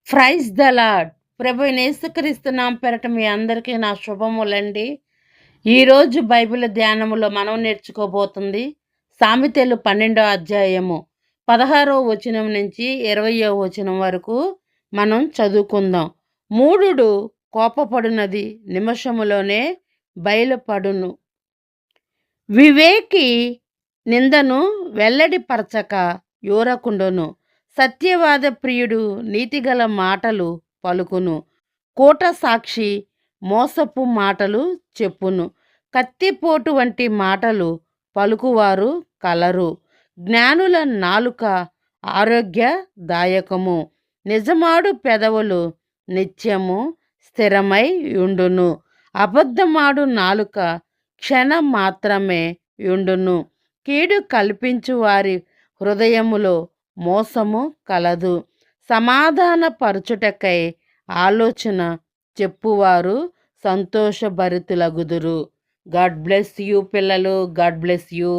Praise the lord. ప్రభు అయిన యేసుక్రీస్తు నామం పేరట మీ అందరికీ నా శుభములండి. ఈరోజు బైబిల్ ధ్యానములో మనం నేర్చుకోబోతుంది సామెతలు 12వ అధ్యాయము 16వ వచనం నుంచి 20వ వచనం వరకు మనం చదువుకుందాం. మూఢుడు కోపపడునది నిమిషములోనే బయలుపడును. వివేకి నిందను వెల్లడిపరచక యూరకుండును. సత్యవాద ప్రియుడు నీతిగల మాటలు పలుకును. కూట సాక్షి మోసపు మాటలు చెప్పును. కత్తిపోటు వంటి మాటలు పలుకువారు కలరు. జ్ఞానుల నాలుక ఆరోగ్యదాయకము. నిజమాడు పెదవులు నిత్యము స్థిరమై యుండును. అబద్ధమాడు నాలుక క్షణం మాత్రమే యుండును. కీడు కల్పించు వారి హృదయములో మోసము కలదు. సమాధానపరచుటకై ఆలోచన చెప్పువారు సంతోషభరితులగుదురు. గాడ్ బ్లెస్ యూ పిల్లలు. God bless you.